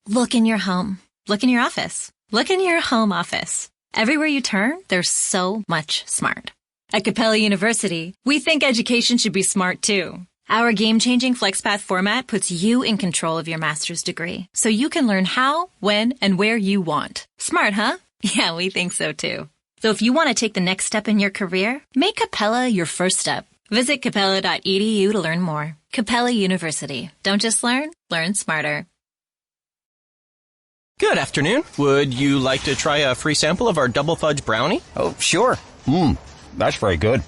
Look in your home. Look in your office. Look in your home office. Everywhere you turn, there's so much smart. At Capella University, we think education should be smart too. Our game-changing FlexPath format puts you in control of your master's degree, so you can learn how, when, and where you want. Smart, huh? Yeah, we think so too. So if you want to take the next step in your career, make Capella your first step. Visit capella.edu to learn more. Capella University. Don't just learn smarter. Good afternoon. Would you like to try a free sample of our double fudge brownie? Oh, sure. That's very good.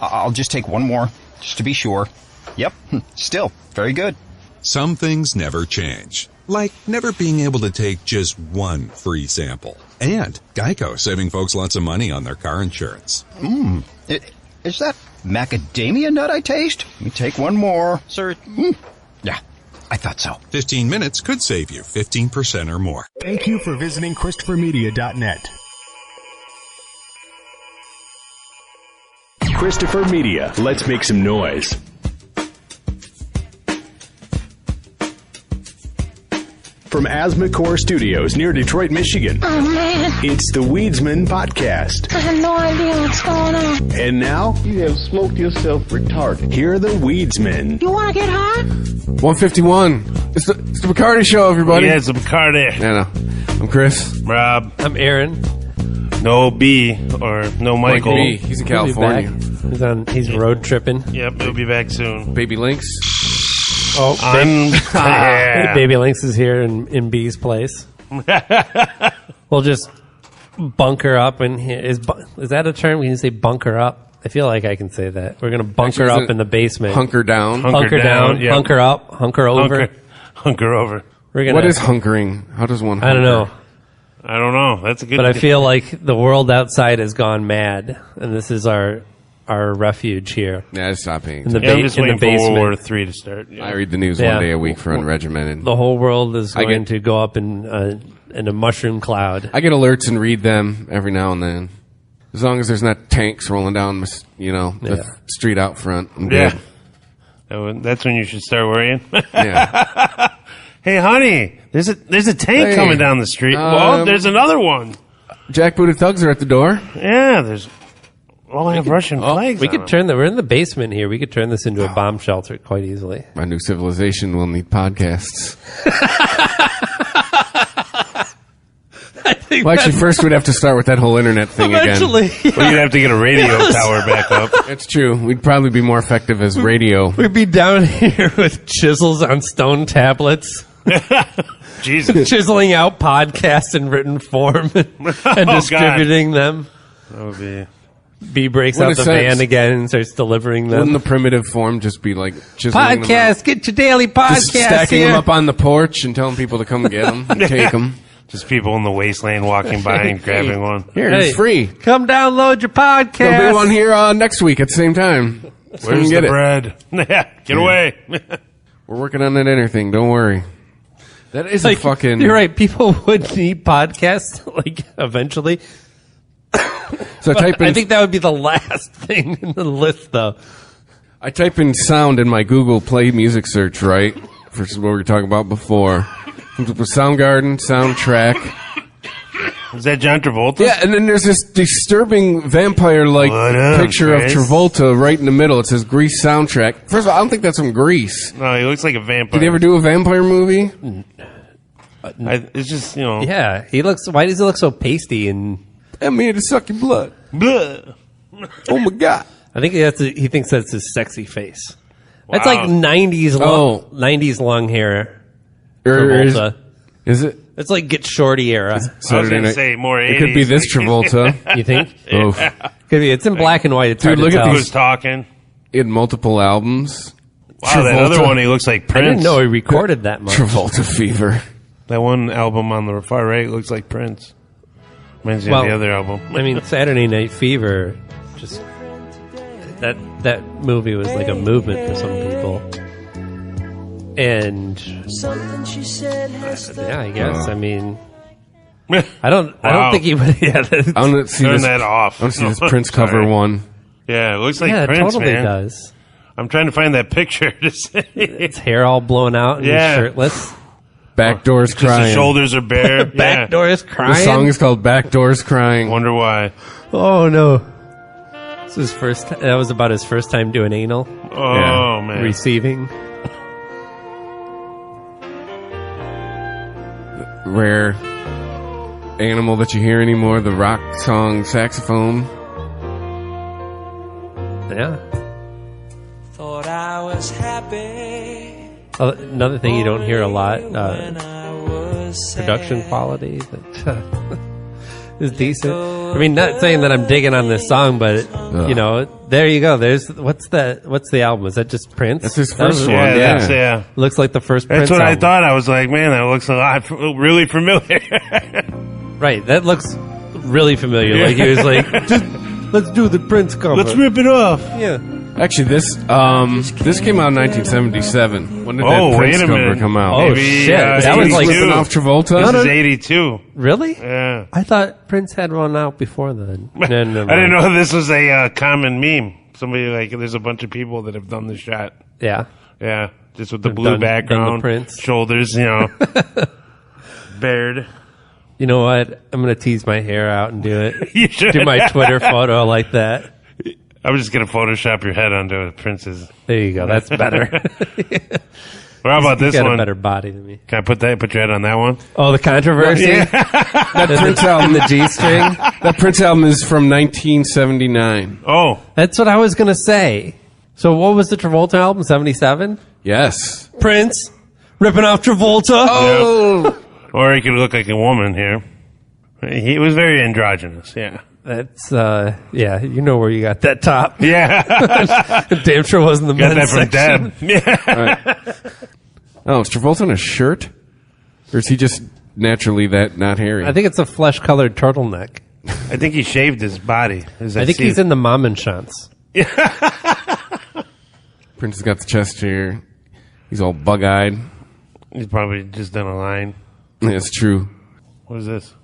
I'll just take one more, just to be sure. Yep, still very good. Some things never change, like never being able to take just one free sample. And Geico saving folks lots of money on their car insurance. Is that macadamia nut I taste? Let me take one more. Sir, Yeah, I thought so. 15 minutes could save you 15% or more. Thank you for visiting ChristopherMedia.net. Christopher Media. Let's make some noise. From Asthmacore Studios near Detroit, Michigan. Oh, man. It's the Weedsmen Potcast. I have no idea what's going on. And now, You have smoked yourself retarded. here are the Weedsmen. You want to get high? 151. It's the Bacardi Show, everybody. Yeah, it's a Bacardi. Yeah, no. I'm Chris. Rob. I'm Aaron. No B or no Michael. B. He's in He'll be California. back. He's road tripping. Yep, he'll be back soon. Baby Lynx. Oh, Yeah. Baby Lynx is here in B's place. We'll just bunker up in here. Is that a term? Can you say bunker up? I feel like I can say that. We're going to bunker Actually, up in the basement. Hunker down. Hunker down. yeah. Hunker up. Hunker over. Hunker over. We're gonna, What is hunkering? How does one hunker? I don't know. I don't know. That's a good But I feel like the world outside has gone mad, and this is our refuge here. Yeah, stop paying. In the, I'm just in the waiting for World War basement. III to start. Yeah. I read the news Yeah. one day a week for Unregimented. The whole world is I going get- to go up in a mushroom cloud. I get alerts and read them every now and then. As long as there's not tanks rolling down, the Yeah. street out front. I'm Yeah. good. That's when you should start worrying. Yeah. Hey, honey, there's a tank Hey, coming down the street. Well, there's another one. Jackbooted thugs are at the door. Yeah, there's. Well, I have Russian flags. We on could them. turn we're in the basement here. We could turn this into a bomb shelter quite easily. My new civilization will need podcasts. Well, actually, first we'd have to start with that whole internet thing again. Well, you'd have to get a radio tower back up. That's true. We'd probably be more effective as radio. We'd be down here with chisels on stone tablets, Jesus. chiseling out podcasts in written form and distributing them. That would be. B breaks What out a the sense. van again and starts delivering them. Wouldn't the primitive form just be like chiseling them Podcast, get your daily out? Just podcast stacking here. them up on the porch and telling people to come get them and take them. Just people in the wasteland walking by and grabbing one. Here, Hey, it's free. Come download your podcast. There'll be one here next week at the same time. So you Where's can get the it. bread? Yeah, get away. We're working on that inner thing. Don't worry. That is Like, a fucking... You're right. People would need podcasts, like, eventually. So I type in... I think that would be the last thing in the list, though. I type in sound in my Google Play music search, right? For what we were talking about before. Comes up with Soundgarden, soundtrack. Is that John Travolta? Yeah, and then there's this disturbing vampire-like What up, picture Chris? of Travolta right in the middle. It says Grease soundtrack. First of all, I don't think that's from Grease. No, he looks like a vampire. Did they ever do a vampire movie? It's just, Yeah, he looks. Why does he look so pasty? And I'm here to suck your blood. Bleh. Oh my god. I think he thinks that's his sexy face. That's Wow. like 90s long, 90s long hair. Travolta. Is it? It's like Get Shorty era. I was going Saturday to night. say more 80s. It could be this Travolta. You think? Oof. Could be. It's in black and white. It's Dude, hard to look at tell. Who's talking? He had multiple albums. Wow, that other one, he looks like I Prince. didn't know he recorded that much. Travolta Fever. That one album on the far right looks like Prince. Reminds me of the other album. I mean, Saturday Night Fever, just that movie was like a movement for some people. And yeah, I guess. I mean, I don't think he would. Yeah, I want to see Turn this. that off. I want to see this Prince cover one. Yeah, it looks like yeah, it Prince, totally man. does. I'm trying to find that picture to say. His hair all blown out and Yeah. he's shirtless. Backdoors Just Crying. the shoulders are bare. Yeah. Backdoors crying. The song is called Backdoors Crying. Wonder why. Oh no. This was that was about his first time doing anal. Oh, man. Receiving. Rare animal that you hear anymore, the rock song saxophone. Yeah. Thought I was happy. Another thing you don't hear a lot, production quality that is decent. I mean, not saying that I'm digging on this song, but you know, there you go. There's what's the album? Is that just Prince? That's his first one. Yeah, that's, Looks like the first That's Prince what album. I thought. I was like, man, that looks a lot really familiar. Right, that looks really familiar. Like he was like, just let's do the Prince cover. Let's rip it off. Yeah. Actually, this came out in 1977. When did that Prince wait a cover minute. come out? Oh, shit. That was like Flipping Off Travolta? This is 82. Really? Yeah. I thought Prince had one out before then. No, I didn't know this was a common meme. Somebody like, there's a bunch of people that have done the shot. Yeah. Yeah, just with the They've blue done the background, Prince. shoulders, bared. You know what? I'm going to tease my hair out and do it. You should. Do my Twitter photo like that. I was just gonna Photoshop your head onto Prince's. There you go. That's better. Or how about this got one? a better body than me. Can I put your head on that one? Oh, the controversy? That Prince album, the G-string? That Prince album is from 1979. Oh, That's what I was going to say. So what was the Travolta album? 77? Yes. Prince ripping off Travolta? Oh! or he could look like a woman here. He was very androgynous. Yeah. That's, yeah, you know where you got that top. Yeah. Damn sure wasn't the Got that men's from section. Deb. Yeah. Oh, is Travolta in a shirt? Or is he just naturally that not hairy? I think it's a flesh-colored turtleneck. I think he shaved his body. I think he's in the mom and shunts. Prince has got the chest hair. He's all bug-eyed. He's probably just done a line. Yeah, it's true. What is this?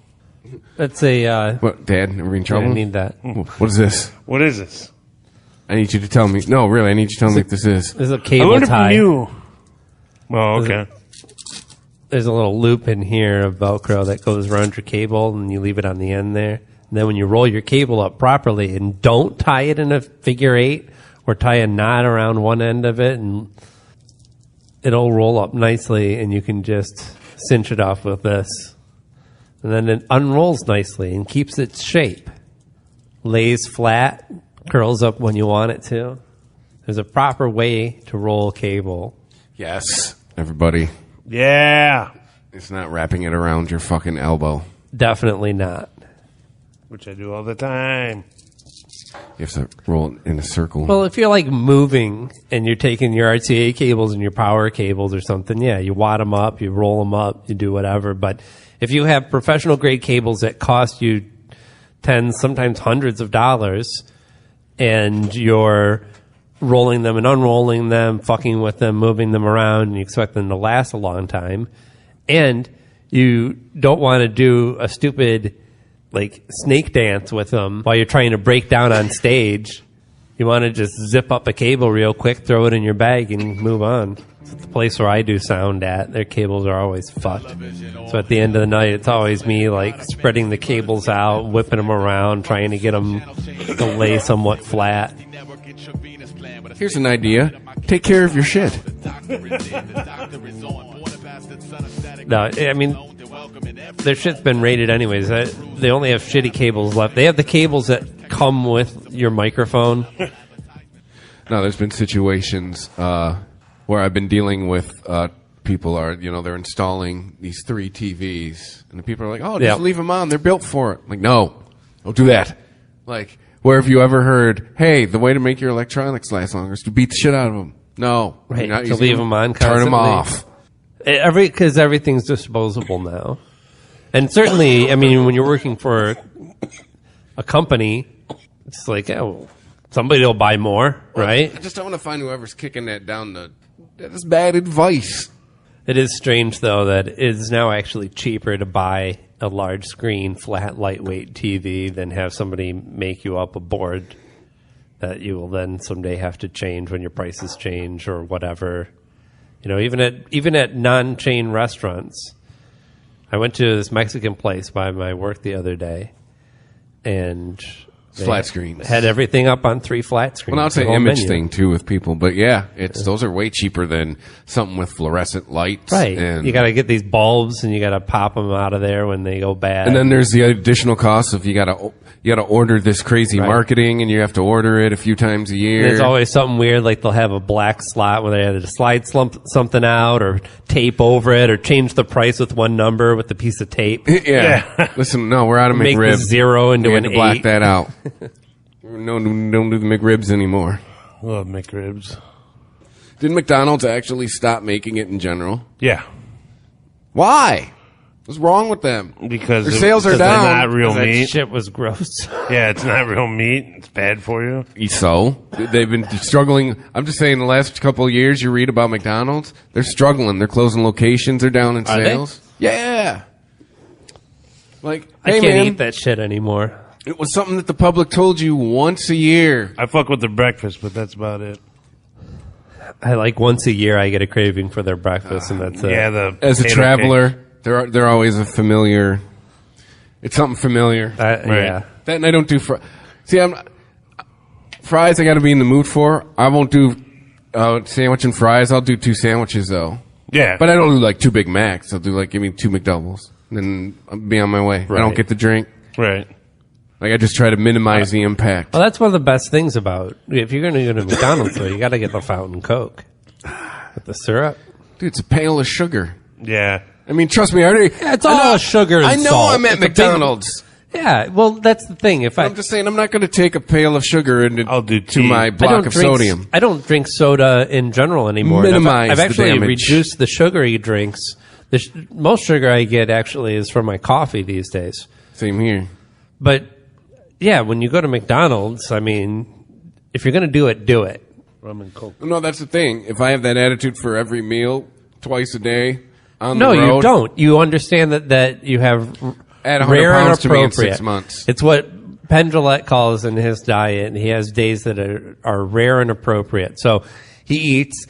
That's a, What, Dad? Are we in I trouble? need that. What is this? What is this? I need you to tell me. No, really, I need you to tell me what this is. There's a I cable wonder if tie. you knew. Oh, okay. There's a little loop in here of Velcro that goes around your cable, and you leave it on the end there. And then when you roll your cable up properly, and don't tie it in a figure eight, or tie a knot around one end of it, and it'll roll up nicely, and you can just cinch it off with this. And then it unrolls nicely and keeps its shape. Lays flat, curls up when you want it to. There's a proper way to roll cable. Yes. Everybody. Yeah. It's not wrapping it around your fucking elbow. Definitely not. Which I do all the time. You have to roll it in a circle. Well, if you're like moving and you're taking your RCA cables and your power cables or something, yeah, you wad them up, you roll them up, you do whatever. But if you have professional grade cables that cost you tens, sometimes hundreds of dollars, and you're rolling them and unrolling them, fucking with them, moving them around, and you expect them to last a long time, and you don't want to do a stupid like snake dance with them while you're trying to break down on stage, you want to just zip up a cable real quick, throw it in your bag, and move on. It's the place where I do sound at. Their cables are always fucked. So at the end of the night, it's always me like spreading the cables out, whipping them around, trying to get them to lay somewhat flat. Here's an idea. Take care of your shit. No, I mean, their shit's been rated anyways. They only have shitty cables left. They have the cables that come with your microphone. No, there's been situations where I've been dealing with people they're installing these 3 TVs, and the people are like, "Oh, just leave them on. They're built for it." I'm like, no, don't do that. Like, where have you ever heard, "Hey, the way to make your electronics last longer is to beat the shit out of them"? No, Right, not to using leave them on turn them constantly. off. Because everything's disposable now. And certainly, I mean, when you're working for a company, it's like, oh, somebody will buy more, right? I just don't want to find whoever's kicking that down that is bad advice. It is strange, though, that it is now actually cheaper to buy a large screen, flat, lightweight TV than have somebody make you up a board that you will then someday have to change when your prices change or whatever. You know, even at non-chain restaurants. I went to this Mexican place by my work the other day, and flat screens had everything up on 3 flat screens. Well, now it's an image thing too with people, but yeah, those are way cheaper than something with fluorescent lights. Right, and you got to get these bulbs, and you got to pop them out of there when they go bad. And then there's the additional cost of you got to order this crazy marketing, and you have to order it a few times a year. And there's always something weird, like they'll have a black slot where they had to slide something out, or tape over it, or change the price with one number with a piece of tape. Yeah. Listen, no, we're out of Make McRib. the 0 into we an had to black 8. that out. No, don't do the McRibs anymore. Love McRibs. Did McDonald's actually stop making it in general? Yeah. Why? What's wrong with them? Because their sales are down. They're not real meat. That shit was gross. Yeah, it's not real meat. It's bad for you. So they've been struggling. I'm just saying, the last couple of years, you read about McDonald's, they're struggling. They're closing locations. They're down in sales. Yeah. Like, I hey, can't man, eat that shit anymore. it was something that the public told you once a year. I fuck with the breakfast, but that's about it. I like once a year I get a craving for their breakfast, and that's it. Yeah, as a traveler, they're always a familiar. It's something familiar. Yeah. That and I don't do fries. I got to be in the mood for. I won't do sandwich and fries. I'll do 2 sandwiches though. Yeah, But I don't do like 2 Big Macs. I'll do like give me 2 McDoubles, and then I'll be on my way. I don't get the drink. right. Like I just try to minimize the impact. Well, that's one of the best things about if you're going to go to McDonald's, though, you got to get the fountain Coke with the syrup. Dude, it's a pail of sugar. Yeah. I mean, trust me, It's all sugar and I know salt. I'm at It's a big- McDonald's. Yeah, well, that's the thing. If I'm just saying, I'm not going to take a pail of sugar I'll do to tea. my block of sodium. I don't drink soda in general anymore. Minimize I've the actually damage. reduced the sugary drinks. Most sugar I get actually is from my coffee these days. Same here. But yeah, when you go to McDonald's, I mean, if you're going to do it, do it. Rum and Coke. No, that's the thing. If I have that attitude for every meal, twice a day, on No, the road, you don't. You understand that you have add 100 rare and pounds to me in appropriate. 6 months. It's what Penn Jillette calls in his diet, and he has days that are rare and appropriate. So he eats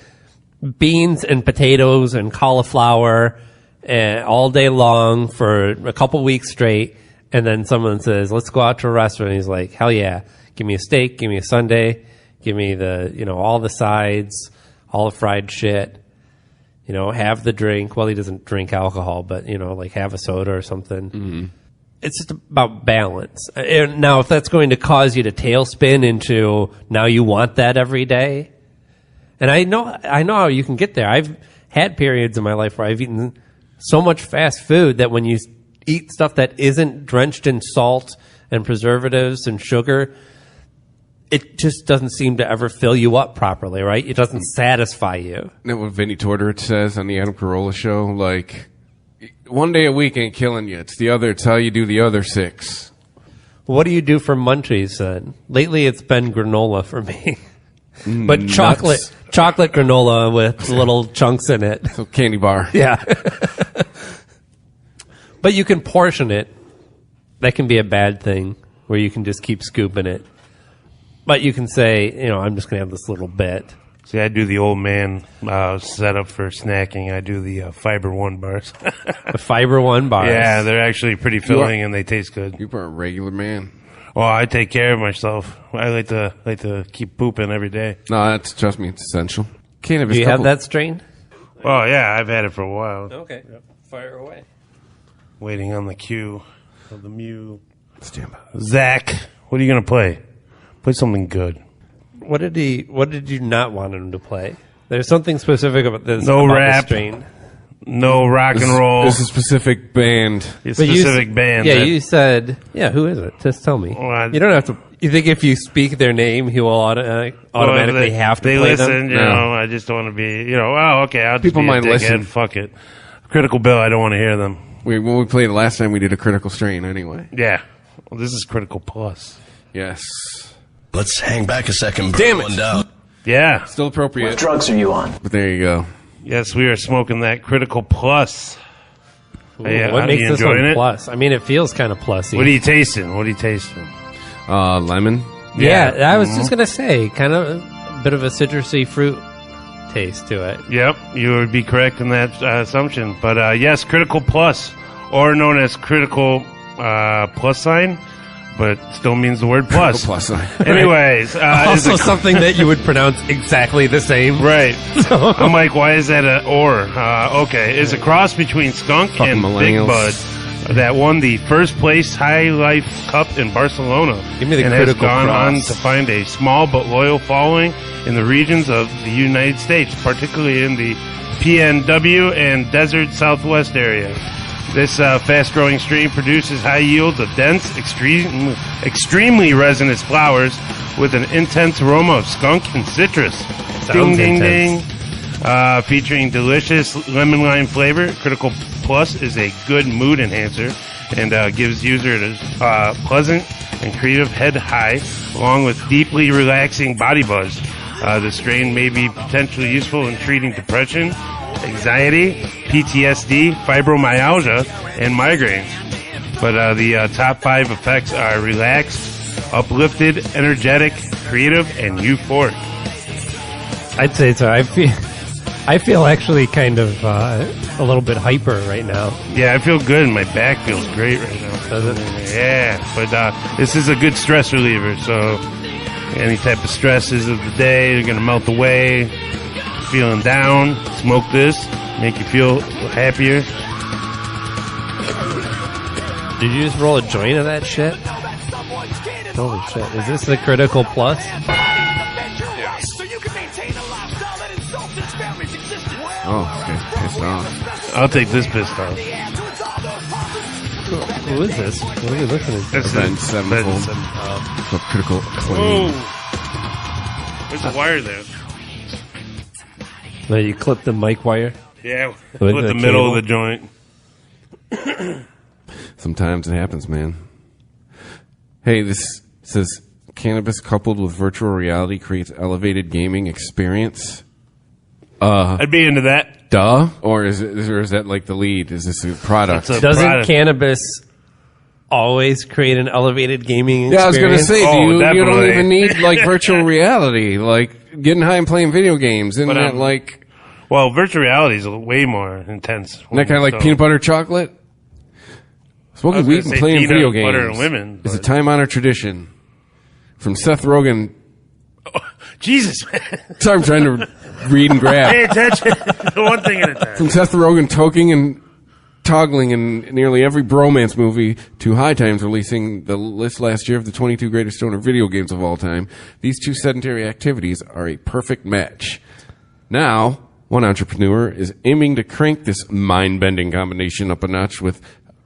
beans and potatoes and cauliflower all day long for a couple weeks straight, and then someone says, let's go out to a restaurant. And he's like, hell yeah, give me a steak, give me a sundae, give me all the sides, all the fried shit. Have the drink. Well, he doesn't drink alcohol, but, like have a soda or something. Mm-hmm. It's just about balance. And now, if that's going to cause you to tailspin into now you want that every day, and I know how you can get there. I've had periods in my life where I've eaten so much fast food that when you eat stuff that isn't drenched in salt and preservatives and sugar, it just doesn't seem to ever fill you up properly, right? It doesn't satisfy you. Isn't that what Vinny Tortorich says on the Adam Carolla show? Like, one day a week ain't killing you. It's how you do the other 6. What do you do for munchies then? Lately it's been granola for me. But chocolate granola with little chunks in it. So candy bar. Yeah. But you can portion it. That can be a bad thing where you can just keep scooping it. But you can say, I'm just going to have this little bit. See, I do the old man setup for snacking. I do the Fiber One bars. The Fiber One bars. Yeah, they're actually pretty filling and they taste good. You are a regular man. Well, I take care of myself. I like to keep pooping every day. No, trust me, it's essential. Cannabis. Do you have that strain? Oh yeah, I've had it for a while. Okay, fire away. Waiting on the cue of the Mew. Stand by. Zach, what are you gonna play? Play something good. What did you not want him to play? There's something specific about this. No about rap. this strain. No rock and roll. There's a specific band. Band. Yeah, you said. Yeah, who is it? Just tell me. Well, you don't have to. You think if you speak their name, he will automatically have to they play listen, them? You know, I just don't want to be. Oh, okay. I'll just People be a might dickhead. listen. Fuck it. Critical Bill. I don't want to hear them. When we played last time, we did a Critical Strain anyway. Yeah. Well, this is Critical Plus. Yes. Let's hang back a second. Damn it. One down. Yeah. Still appropriate. What drugs are you on? But there you go. Yes, we are smoking that Critical Plus. Ooh, Hey, what are makes you this one enjoying it? plus? I mean, it feels kind of plussy. What are you tasting? Lemon. Yeah, I was just gonna say, kind of a bit of a citrusy fruit taste to it. Yep, you would be correct in that assumption. But yes, Critical Plus, or known as Critical plus sign, but still means the word plus. Plus sign. Anyways. Also something that you would pronounce exactly the same. Right. So. I'm like, why is that a or? Okay, it's a cross between skunk Fucking and Big Bud that won the first place High Life Cup in Barcelona. Give me the and critical has gone cross. on to find a small but loyal following in the regions of the United States, particularly in the PNW and Desert Southwest area. This fast-growing strain produces high yields of dense, extremely resinous flowers with an intense aroma of skunk and citrus. Sounds ding, intense. ding. Featuring delicious lemon lime flavor, Critical Plus is a good mood enhancer and gives users a pleasant and creative head high, along with deeply relaxing body buzz. The strain may be potentially useful in treating depression, anxiety, PTSD, fibromyalgia, and migraines. But the top 5 effects are relaxed, uplifted, energetic, creative, and euphoric. I'd say so. I feel actually kind of a little bit hyper right now. Yeah, I feel good. My back feels great right now. Does it? Yeah, but this is a good stress reliever, so any type of stresses of the day, they're going to melt away. Feeling down, smoke this, make you feel happier. Did you just roll a joint of that shit? Holy shit. Is this the Critical Plus? Oh, okay. Pissed off. I'll take this pissed off. Who is this? What are we listening to? This Event is Sevenfold. Critical acclaim. There's a wire there. No, you clip the mic wire? Yeah, With with the the middle cable? of the joint. Sometimes it happens, man. Hey, this says cannabis coupled with virtual reality creates elevated gaming experience. I'd be into that. Duh? Or is that like the lead? Is this a product? It's a Doesn't product. cannabis always create an elevated gaming experience? Yeah, I was going to say, Oh, you don't definitely. even need like virtual reality, like getting high and playing video games. Isn't But, that like Well, virtual reality is way more intense. isn't that kind of like So- peanut butter chocolate? I Smoking was weed gonna and say playing peanut video games butter and women, is a but- time-honored tradition. From Seth Rogen. Jesus, man. Sorry, I'm trying to read and grab. Pay attention. One thing at a time. From Seth Rogen toggling in nearly every bromance movie to High Times releasing the list last year of the 22 greatest stoner video games of all time, these two sedentary activities are a perfect match. Now, one entrepreneur is aiming to crank this mind-bending combination up a notch with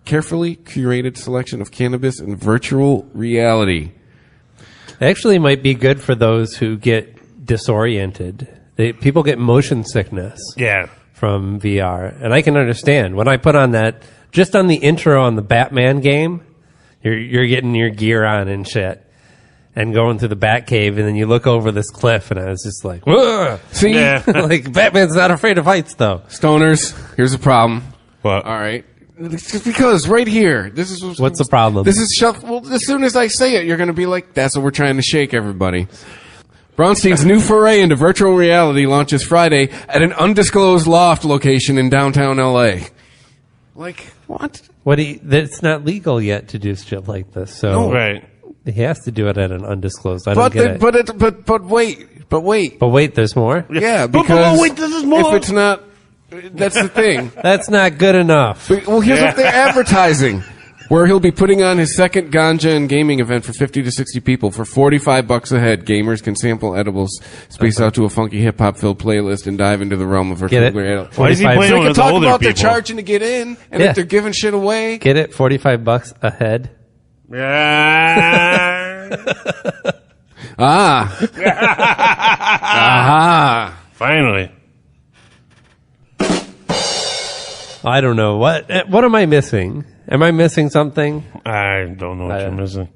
carefully curated selection of cannabis and virtual reality. It actually might be good for those who get disoriented. People get motion sickness Yeah. from VR. And I can understand. When I put on that, just on the intro on the Batman game, you're getting your gear on and shit. And going through the Batcave, and then you look over this cliff, and I was just like, whoa! See? Yeah. Like, Batman's not afraid of heights, though. Stoners, here's a problem. What? All right. It's just because right here, this is What's the problem? This is well. As soon as I say it, you're going to be like, "That's what we're trying to shake, everybody." Braunstein's new foray into virtual reality launches Friday at an undisclosed loft location in downtown LA. Like what? That's not legal yet to do shit like this. So Right. he has to do it at an undisclosed. I don't get it. But wait. But wait, there's more. Yeah, But because wait, this is more. if it's not, that's the thing. That's not good enough. Well, here's what they're advertising. Where he'll be putting on his second ganja and gaming event for 50 to 60 people for $45 a head. Gamers can sample edibles, space out to a funky hip-hop filled playlist, and dive into the realm of virtual Get it? reality. Why is he 45 playing So we can with talk older about they're people? charging to get in, and Yeah. if they're giving shit away. Get it? $45 a head. Yeah. Ah. Aha. Finally. I don't know what am I missing? Am I missing something? I don't know what you're missing.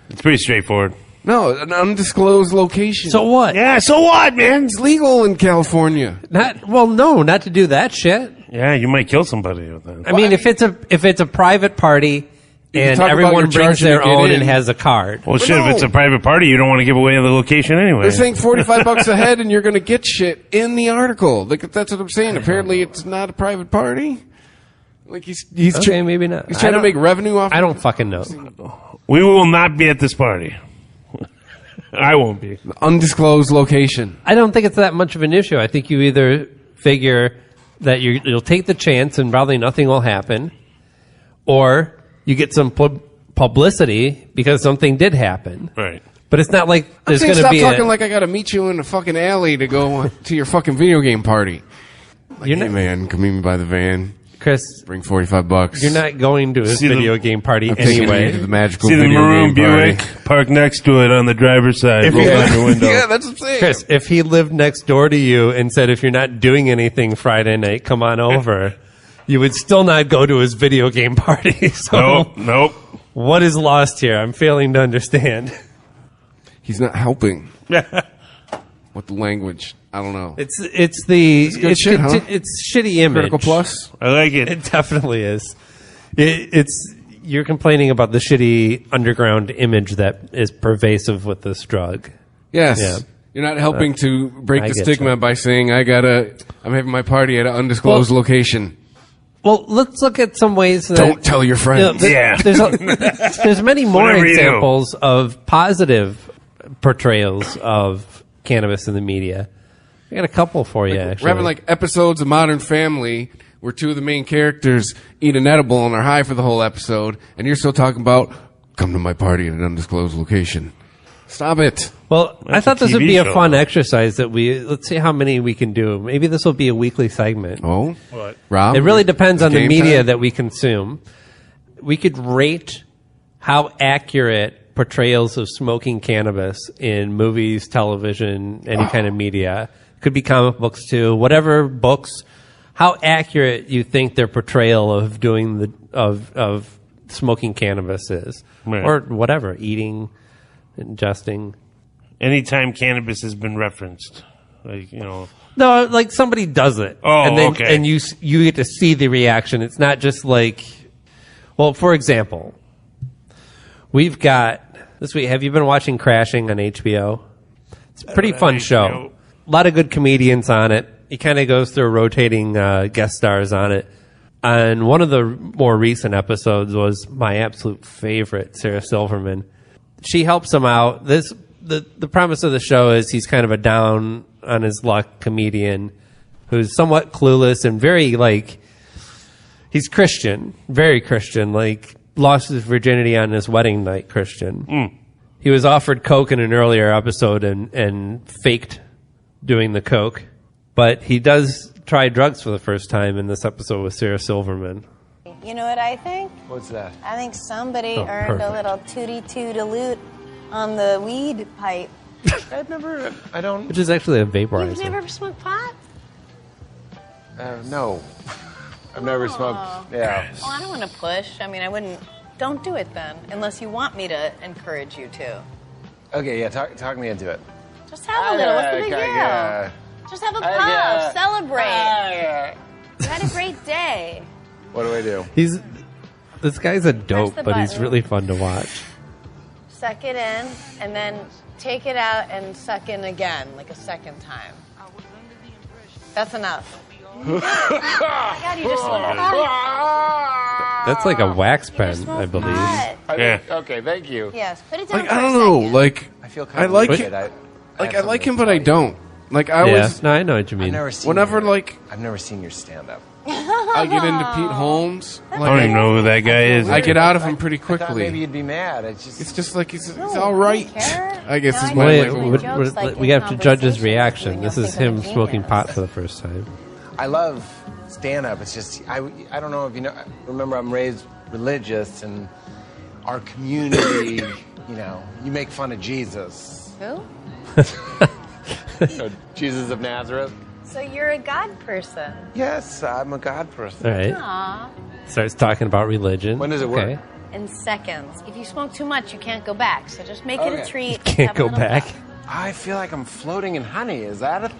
It's pretty straightforward. No, an undisclosed location. So what? Yeah, so what, man? It's legal in California. Not to do that shit. Yeah, you might kill somebody with that. I mean, if it's a private party and talk about everyone your brings charging their to get own in. and has a card. Well, shit, if it's a private party, you don't want to give away the location anyway. They're saying $45 a head, and you're going to get shit in the article. Like, that's what I'm saying. Apparently, it's not a private party. Like he's okay, maybe not. He's trying to make revenue off. I don't fucking know. We will not be at this party. I won't be. Undisclosed location. I don't think it's that much of an issue. I think you either figure that you'll take the chance and probably nothing will happen, or you get some publicity because something did happen. Right. But it's not like there's going to stop be talking like I got to meet you in a fucking alley to go to your fucking video game party. Like, You're hey, not- man, come meet me by the van. Chris, Bring $45. you're not going to a video game party I'm taking you anyway. to the magical See the video maroon game party. Buick parked next to it on the driver's side. Roll down your window. Yeah, that's what I'm saying. Chris, if he lived next door to you and said, if you're not doing anything Friday night, come on over, you would still not go to his video game party. So Nope. what is lost here? I'm failing to understand. He's not helping. With the language. I don't know. It's good shit, huh? it's shitty image. Critical Plus? I like it. It definitely is. It's you're complaining about the shitty underground image that is pervasive with this drug. Yes. Yeah. You're not helping to break I the get stigma you. by saying I'm having my party at an undisclosed location. Well, let's look at some ways that Don't tell your friends. There's many more Whatever you do. examples of positive portrayals of cannabis in the media. I got a couple for you, actually. We're having like episodes of Modern Family where two of the main characters eat an edible and are high for the whole episode, and you're still talking about come to my party at an undisclosed location. Stop it. Well, I That's thought a this would TV be a show. fun exercise that let's see how many we can do. Maybe this will be a weekly segment. Oh, What? Rob? It really depends on the Game media time? that we consume. We could rate how accurate portrayals of smoking cannabis in movies, television, any kind of media. Could be comic books too, whatever books. How accurate you think their portrayal of doing of smoking cannabis is, Right. or whatever, eating, ingesting. Anytime cannabis has been referenced, No, like somebody does it, Oh, and then okay. and you get to see the reaction. It's not just like, well, for example, we've got this week. Have you been watching Crashing on HBO? It's a pretty fun show. A lot of good comedians on it. He kind of goes through rotating guest stars on it. And one of the more recent episodes was my absolute favorite, Sarah Silverman. She helps him out. The premise of the show is he's kind of a down on his luck comedian who's somewhat clueless and very he's Christian, very Christian, lost his virginity on his wedding night Christian. He was offered coke in an earlier episode and faked doing the coke, but he does try drugs for the first time in this episode with Sarah Silverman. You know what I think? What's that? I think somebody Oh, earned perfect. a little tooty-toot-a-loot on the weed pipe. I don't. Which is actually a You've vaporizer. never smoked pot? No. I've never smoked. Yeah. Well, I don't want to push. I mean, I wouldn't. Don't do it then, unless you want me to encourage you to. Okay, yeah, talk me into it. Just have a little. What's the big deal? Yeah. Just have a puff. Celebrate. You had a great day. What do I do? This guy's a dope, the but he's button. really fun to watch. Suck it in, and then take it out and suck in again, like a second time. That's enough. Oh my God, you just smoked pot. That's like a wax pen, I believe. Pot. Yeah. Okay, thank you. Yes, put it down Like, for I a don't know. second. Like, I feel I like complicated. it. I I like him, but I don't. Like, I Yeah, always, no, I know what you mean. I've never seen whenever, your, like, I've never seen your stand-up. I get into Pete Holmes, I don't even know who that guy is. I get out of him pretty I thought maybe quickly. you'd be mad. It's just like, he's No, all right. I don't care. I guess No, is I my know Wait, you're language. doing jokes like we in have to judge his conversations reaction. when This you'll is think I'm him a smoking genius. pot for the first time. I love stand-up. It's just I don't know if you know. Remember, I'm raised religious, and our community, you make fun of Jesus. Who? Jesus of Nazareth. So you're a God person. Yes, I'm a God person. All right. Aw. Starts talking about religion. When does it work? Okay. In seconds. If you smoke too much, you can't go back. So just make it Okay. a treat. Can't Have a go little back. puff. I feel like I'm floating in honey. Is that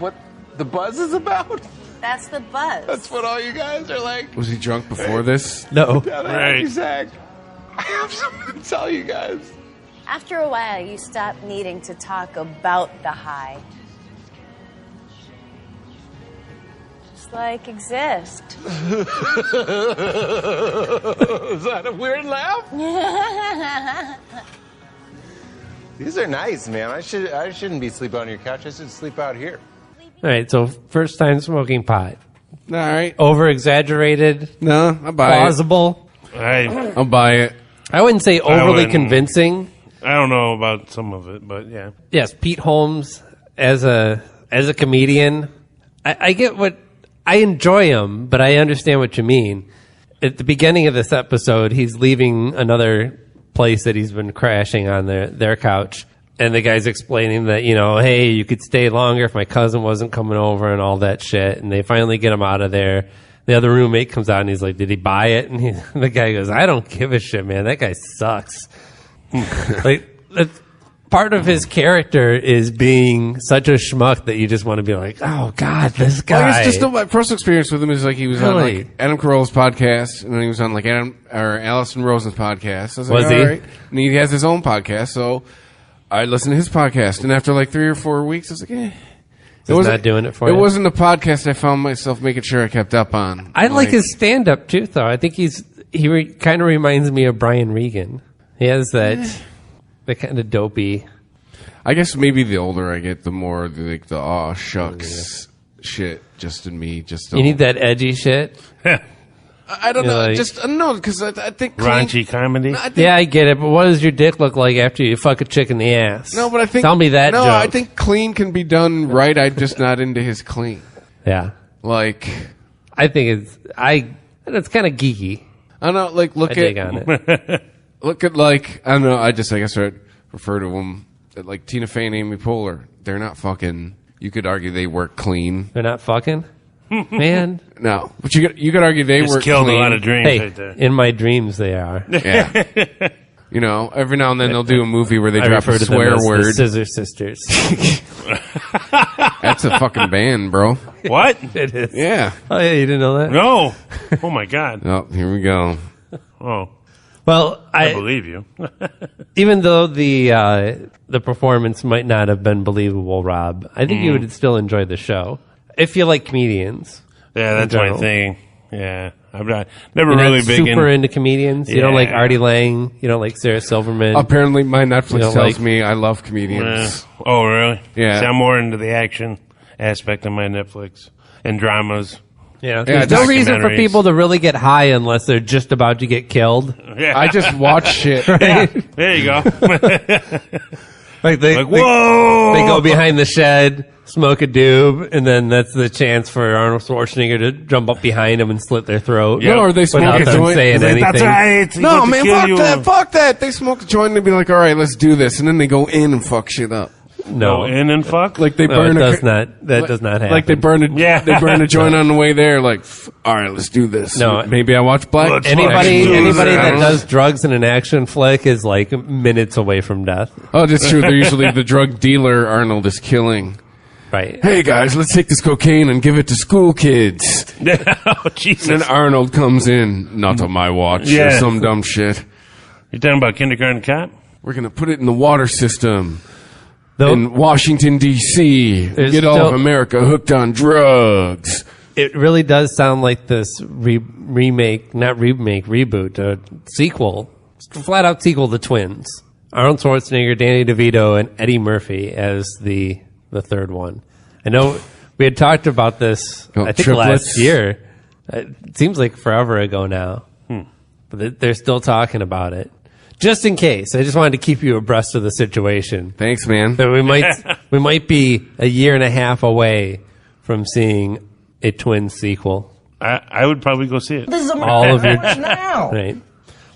what the buzz is about? That's the buzz. That's what all you guys are like. Was he drunk before this? No. Down a Right. happy sack. have something to tell you guys. After a while, you stop needing to talk about the high. Just like exist. Is that a weird laugh? These are nice, man. I shouldn't be sleeping on your couch. I should sleep out here. All right, so first time smoking pot. All right. Over-exaggerated? No, I buy plausible? I'll buy it. I wouldn't say overly convincing. I don't know about some of it, but yeah. Yes, Pete Holmes as a comedian, I get what I enjoy him, but I understand what you mean. At the beginning of this episode, he's leaving another place that he's been crashing on their couch, and the guy's explaining that, you know, hey, you could stay longer if my cousin wasn't coming over and all that shit, and they finally get him out of there. The other roommate comes out and he's like, did he buy it? And the guy goes, I don't give a shit, man. That guy sucks. Like, part of his character is being such a schmuck that you just want to be like, oh God, this guy. Well, it's just my personal experience with him is like he was on like Adam Carolla's podcast, and then he was on like Allison Rosen's podcast. I was like, all right. And he has his own podcast, so I listened to his podcast, and after like 3 or 4 weeks, I was like, eh. He's not doing it for you? It wasn't the podcast I found myself making sure I kept up on. I like his stand-up too, though. I think he kind of reminds me of Brian Regan. He has that kind of dopey. I guess maybe the older I get, the more the aw shucks shit just in me. You need that edgy shit. I don't know. Just no, because I think raunchy comedy. Yeah, I get it. But what does your dick look like after you fuck a chick in the ass? No, but I think tell me that. No, joke. I think clean can be done right. I'm just not into his clean. Yeah, like I think it's kind of geeky. I don't know. Like look on it. Look at like I don't know. I guess I'd refer to them like Tina Fey and Amy Poehler. They're not fucking. You could argue they work clean. They're not fucking. Man, no, but you could argue they just were killed clean. a lot of dreams right there. In my dreams, they are. Yeah, you know, every now and then they'll do a movie where they drop a refer to swear them as word. The Scissor Sisters. That's a fucking band, bro. What? It is. Yeah. Oh yeah, you didn't know that? No. Oh my God. Oh, here we go. Oh. Well, I believe you. Even though the performance might not have been believable, Rob, I think you would still enjoy the show. If you like comedians. Yeah, that's my thing. Yeah. I'm not never You're really not big super into comedians. You don't like Artie Lang. You don't like Sarah Silverman. Apparently, my Netflix tells me I love comedians. Oh, really? Yeah. See, I'm more into the action aspect of my Netflix and dramas. Yeah, there's no reason for people to really get high unless they're just about to get killed. Yeah. I just watch shit. Right? Yeah. There you go. Whoa! They go behind the shed, smoke a doob, and then that's the chance for Arnold Schwarzenegger to jump up behind him and slit their throat. No, or they smoke a joint. Saying anything. That's right. No, man, fuck that. They smoke a joint and they be like, all right, let's do this. And then they go in and fuck shit up. No, go in and fuck. Like they burn. That does not happen. Like they burn a joint on the way there. Like, all right, let's do this. No, maybe I watch Black. Anybody that does drugs in an action flick is like minutes away from death. Oh, that's true. They're usually the drug dealer Arnold is killing. Right. Hey guys, let's take this cocaine and give it to school kids. Oh Jesus! And then Arnold comes in, not on my watch, or some dumb shit. You're talking about Kindergarten Cop? We're gonna put it in the water system. In Washington, D.C., get all of America hooked on drugs. It really does sound like this reboot, sequel, flat out sequel to Twins. Arnold Schwarzenegger, Danny DeVito, and Eddie Murphy as the third one. I know we had talked about this, I think last year. It seems like forever ago now. But they're still talking about it. Just in case, I just wanted to keep you abreast of the situation. Thanks, man. That we might be a year and a half away from seeing a Twins sequel. I would probably go see it. This is all of your now. Right.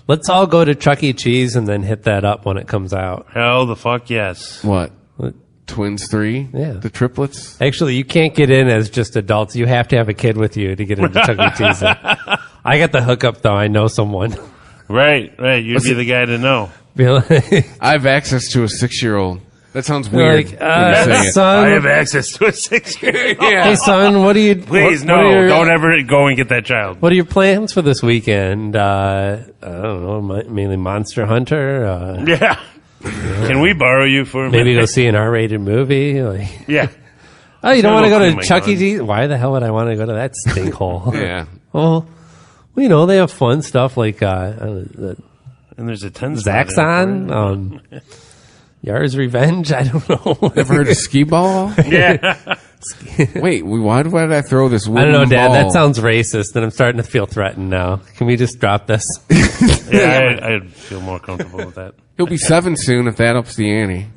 Let's all go to Chuck E. Cheese and then hit that up when it comes out. Hell the fuck yes. What? Twins 3? Yeah. The triplets? Actually, you can't get in as just adults. You have to have a kid with you to get into Chuck E. Cheese. I got the hookup, though. I know someone. Right. You'd be the guy to know. I have access to a 6-year-old. That sounds weird. Like, when you say it. son, I have access to a 6-year-old. Yeah. hey son, what do you? Please, what are no, your- don't ever go and get that child. What are your plans for this weekend? I don't know, mainly Monster Hunter. Yeah. Can we borrow you for a Maybe go minute? see an R-rated movie. Like, Yeah. oh, you don't Gotta want to go go clean to my Chuck E. gun. Cheese? Why the hell would I want to go to that stinkhole? Yeah. Well, you know, they have fun stuff like And there's a 10 Zaxxon, Yar's Revenge. I don't know. Ever heard of skee ball? Yeah. Wait, why did I throw this I wooden don't know, Dad. ball? That sounds racist, and I'm starting to feel threatened now. Can we just drop this? Yeah, I'd feel more comfortable with that. He'll be 7 soon if that ups the ante.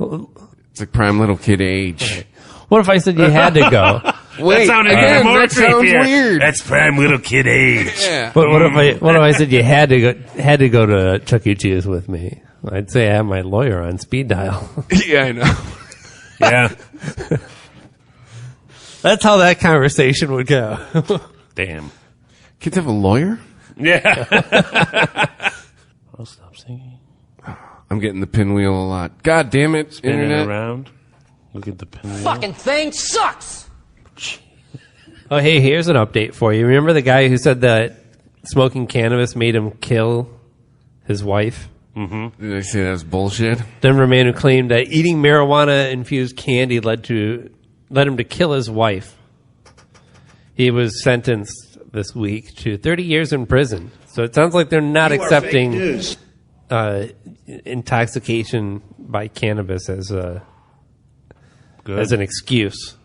It's like prime little kid age. What if I said you had to go? Wait, that sounded again, even more that sounds creepier. weird. That's prime little kid age. Yeah. But what if I said you had to go to Chuck E. Cheese with me? I'd say I have my lawyer on speed dial. Yeah, I know. Yeah. That's how that conversation would go. Damn. Kids have a lawyer? Yeah. I'll stop singing. I'm getting the pinwheel a lot. God damn it, Spinning internet. around. Look at the pinwheel. Fucking thing sucks. Oh, hey, here's an update for you. Remember the guy who said that smoking cannabis made him kill his wife? Mm-hmm. Did I say that was bullshit? Denver man who claimed that eating marijuana-infused candy led him to kill his wife. He was sentenced this week to 30 years in prison. So it sounds like they're not accepting intoxication by cannabis as an excuse.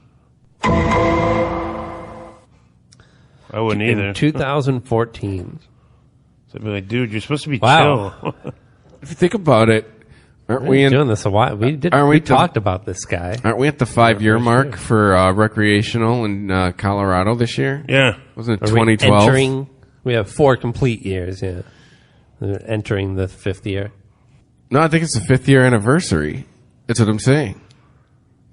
I wouldn't either. In 2014. So I'd be like, dude, you're supposed to be Wow. chill. If you think about it, aren't We've we been in, doing this a while. We talked about this guy. Aren't we at the 5-year mark for recreational in Colorado this year? Yeah. Wasn't it Are we 2012? we have 4 complete years, yeah. We're entering the 5th year. No, I think it's the 5th year anniversary. That's what I'm saying.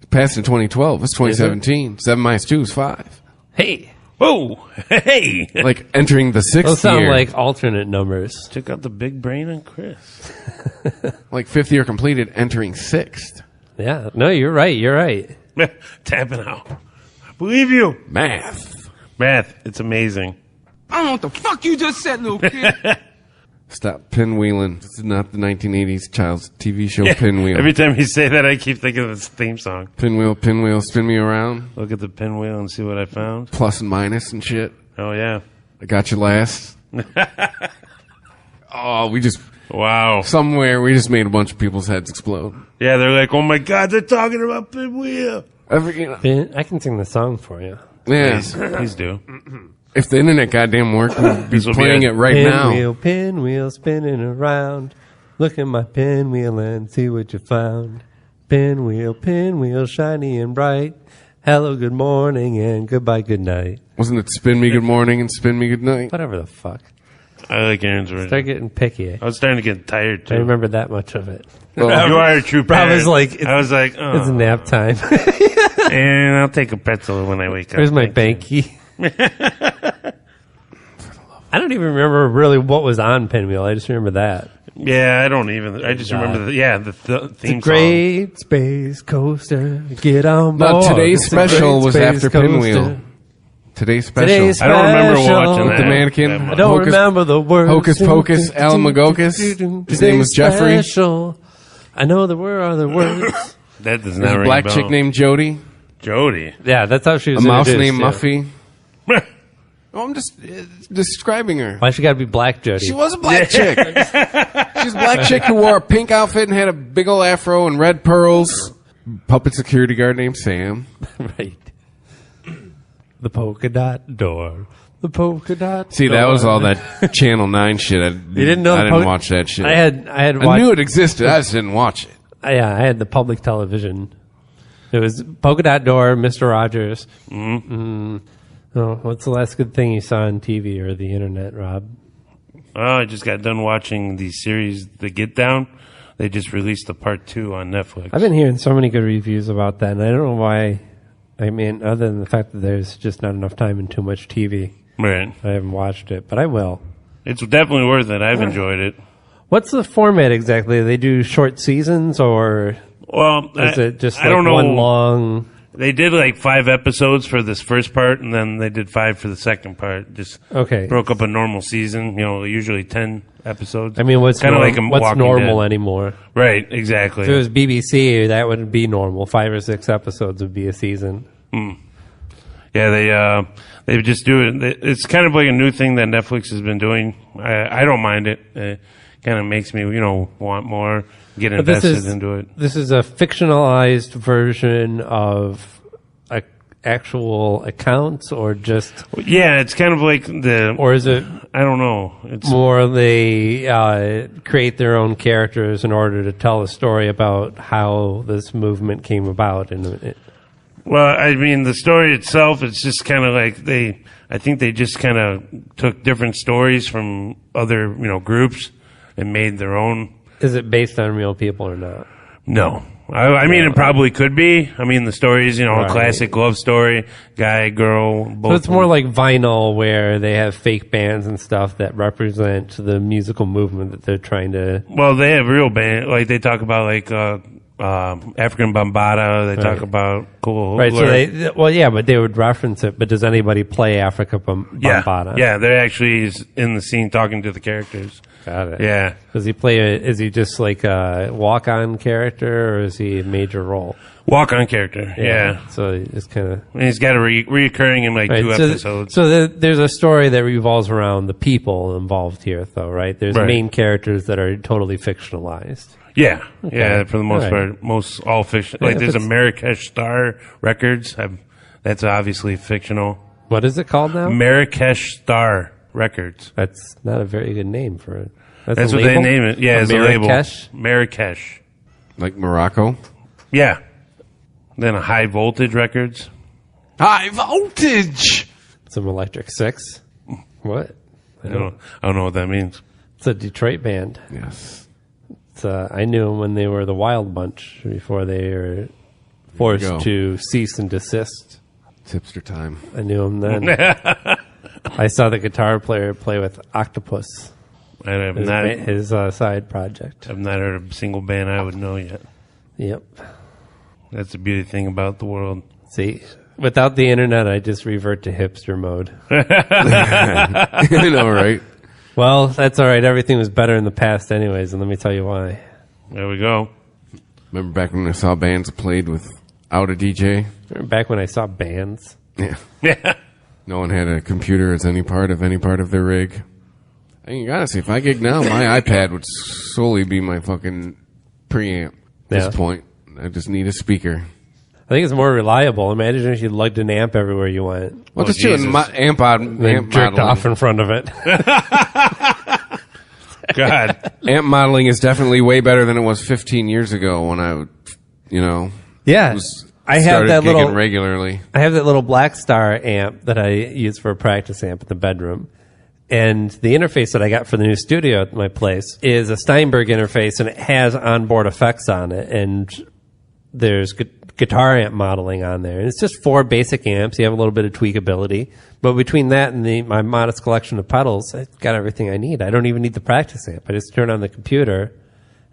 It passed in 2012. It's 2017. 7 minus 2 is 5. Hey! Whoa! Hey! Like entering the 6th Those sound year. like alternate numbers. Took out the big brain on Chris. Like 5th year completed, entering 6th. Yeah. No, you're right. You're right. Tapping out. I believe you. Math. It's amazing. I don't know what the fuck you just said, little kid. Stop pinwheeling. This is not the 1980s child's TV show Pinwheel. Every time you say that, I keep thinking of this theme song. Pinwheel, pinwheel, spin me around. Look at the pinwheel and see what I found. Plus and minus and shit. Oh, yeah. I got you last. Oh, Wow. Somewhere we just made a bunch of people's heads explode. Yeah, they're like, oh my God, they're talking about pinwheel. I can sing the song for you. Yeah. Please do. If the internet goddamn worked, we'd be playing it right now. Pinwheel spinning around. Look at my pinwheel and see what you found. Pinwheel, shiny and bright. Hello, good morning, and goodbye, good night. Wasn't it spin me good morning and spin me good night? Whatever the fuck. I like Aaron's version. Start getting picky. I was starting to get tired, too. I remember that much of it. Well, you are a true Rob parent. was like, I was like, oh. It's nap time. And I'll take a pretzel when I wake up. Here's my banky. I don't even remember really what was on Pinwheel. I just remember that. Yeah, I don't even. I just remember the theme It's a great space coaster. Get on board. No, today's It's a great special was space after coaster. Pinwheel. Today's special. Today's I don't remember special. watching With that. the mannequin. I don't remember the words. Hocus Pocus, Alan Magocus. His name was Jeffrey. Special. I know there were other words. That does There's not a ring black a bell. chick named Jody. Jody. Yeah, that's how she A was mouse introduced, named yeah. Muffy. Oh, I'm just describing her. Why she got to be black, Jody? She was a black chick. She's a black chick who wore a pink outfit and had a big old afro and red pearls. Puppet security guard named Sam. Right. The polka dot door. The polka dot. See, that door. was all that Channel 9 shit. You didn't know? I the didn't watch that shit. I had. I Watched, knew it existed. I just didn't watch it. Yeah, I had the public television. It was polka dot door, Mr. Rogers. Oh, what's the last good thing you saw on TV or the internet, Rob? Oh, I just got done watching the series The Get Down. They just released the part 2 on Netflix. I've been hearing so many good reviews about that, and I don't know why. I mean, other than the fact that there's just not enough time and too much TV. Right. I haven't watched it, but I will. It's definitely worth it. I've enjoyed it. What's the format exactly? They do short seasons or Well, is it just I don't know. one long? They did like 5 episodes for this first part, and then they did 5 for the second part. Just broke up a normal season. Usually 10 episodes. I mean, what's kind of like what's normal Dead. Anymore? Right, exactly. If it was BBC, that wouldn't be normal. 5 or 6 episodes would be a season. Yeah, they just do it. It's kind of like a new thing that Netflix has been doing. I don't mind it. It kind of makes me, want more, get invested into it. This is a fictionalized version of actual accounts, or just... Yeah, it's kind of like Or is it... I don't know. It's more they create their own characters in order to tell a story about how this movement came about. Well, I mean, the story itself, it's just kind of like I think they just kind of took different stories from other, groups and made their own. Is it based on real people or not? No. I mean, it probably could be. I mean, the story's, a classic love story, guy, girl, both. So it's more like vinyl, where they have fake bands and stuff that represent the musical movement that they're trying to... Well, they have real bands. Like, they talk about, like, African Bambaataa. They talk about cool. Right. So but they would reference it. But does anybody play Africa Bambaataa? Yeah, they're actually in the scene talking to the characters. Got it. Yeah. Does he play is he just like a walk-on character, or is he a major role? Walk-on character, yeah. So it's kind of... He's got a reoccurring in like 2 episodes. There's a story that revolves around the people involved here, though, right? There's main characters that are totally fictionalized. Yeah, Okay. yeah, for the most part. Most all fiction. Yeah, like there's a Marrakesh Star Records. That's obviously fictional. What is it called now? Marrakesh Star Records. That's not a very good name for it. That's what they name it. Yeah, as a label. Marrakesh? Marrakesh. Like Morocco? Yeah. Then a High Voltage Records. High Voltage! Some Electric Six. What? I don't know what that means. It's a Detroit band. Yes. I knew them when they were the Wild Bunch, before they were forced to cease and desist. It's hipster time. I knew them then. I saw the guitar player play with Octopus. I have not his side project. I've not heard of a single band I would know yet. Yep. That's the beauty thing about the world. See, without the internet, I just revert to hipster mode. I know, right? Well, that's all right. Everything was better in the past anyways, and let me tell you why. There we go. Remember back when I saw bands that played without a DJ? Remember back when I saw bands? Yeah. Yeah. No one had a computer as any part of their rig. I mean, honestly, if I gig now, my iPad would solely be my fucking preamp at this point. I just need a speaker. I think it's more reliable. Imagine if you lugged an amp everywhere you went. Well, just doing amp jerked modeling. off in front of it. God. Amp modeling is definitely way better than it was 15 years ago when I, Yeah. I have that little regularly. I have that little Black Star amp that I use for a practice amp in the bedroom. And the interface that I got for the new studio at my place is a Steinberg interface, and it has onboard effects on it. And there's guitar amp modeling on there. And it's just 4 basic amps. You have a little bit of tweakability. But between that and my modest collection of pedals, I've got everything I need. I don't even need the practice amp. I just turn on the computer